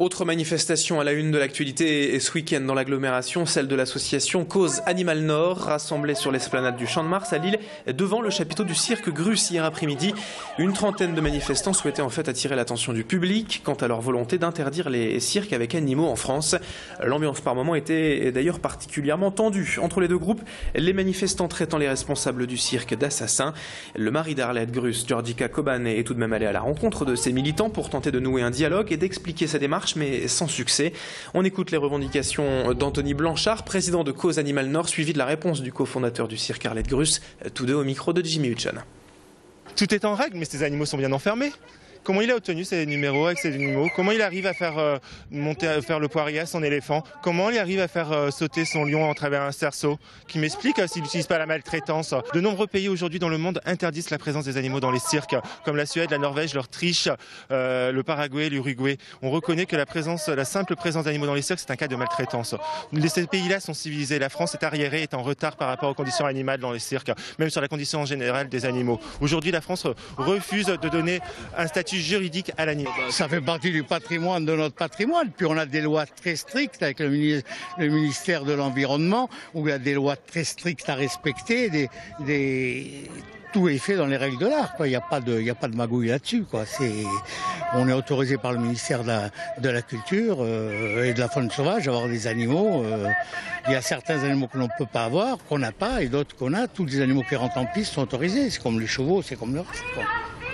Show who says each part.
Speaker 1: Autre manifestation à la une de l'actualité et ce week-end dans l'agglomération, celle de l'association Cause Animal Nord, rassemblée sur l'esplanade du Champ de Mars à Lille, devant le chapiteau du cirque Grus hier après-midi. Une trentaine de manifestants souhaitaient en fait attirer l'attention du public quant à leur volonté d'interdire les cirques avec animaux en France. L'ambiance par moment était d'ailleurs particulièrement tendue entre les deux groupes, les manifestants traitant les responsables du cirque d'assassins. Le mari d'Arlette Grus, Georgika Koban, est tout de même allé à la rencontre de ses militants pour tenter de nouer un dialogue et d'expliquer sa démarche, mais sans succès. On écoute les revendications d'Anthony Blanchard, président de Cause Animal Nord, suivi de la réponse du cofondateur du cirque Arlette Grus, tous deux au micro de Jimmy Hutchon.
Speaker 2: Tout est en règle, mais ces animaux sont bien enfermés. Comment il a obtenu ces numéros avec ces animaux? Comment il arrive à faire faire le poirier à son éléphant? Comment il arrive à faire sauter son lion à travers un cerceau? Qui m'explique s'il n'utilise pas la maltraitance. De nombreux pays aujourd'hui dans le monde interdisent la présence des animaux dans les cirques, comme la Suède, la Norvège, l'Autriche, le Paraguay, l'Uruguay. On reconnaît que la simple présence d'animaux dans les cirques, c'est un cas de maltraitance. Ces pays-là sont civilisés. La France est arriérée, est en retard par rapport aux conditions animales dans les cirques, même sur la condition en général des animaux. Aujourd'hui, la France refuse de donner un statut juridique à l'animal.
Speaker 3: Ça fait partie du patrimoine de notre patrimoine. Puis on a des lois très strictes avec le ministère de l'Environnement, où il y a des lois très strictes à respecter. Tout est fait dans les règles de l'art. Il n'y a pas de magouille là-dessus. On est autorisé par le ministère de la Culture et de la Faune sauvage à avoir des animaux. Il y a certains animaux que l'on ne peut pas avoir, qu'on n'a pas, et d'autres qu'on a. Tous les animaux qui rentrent en piste sont autorisés. C'est comme les chevaux, c'est comme le reste.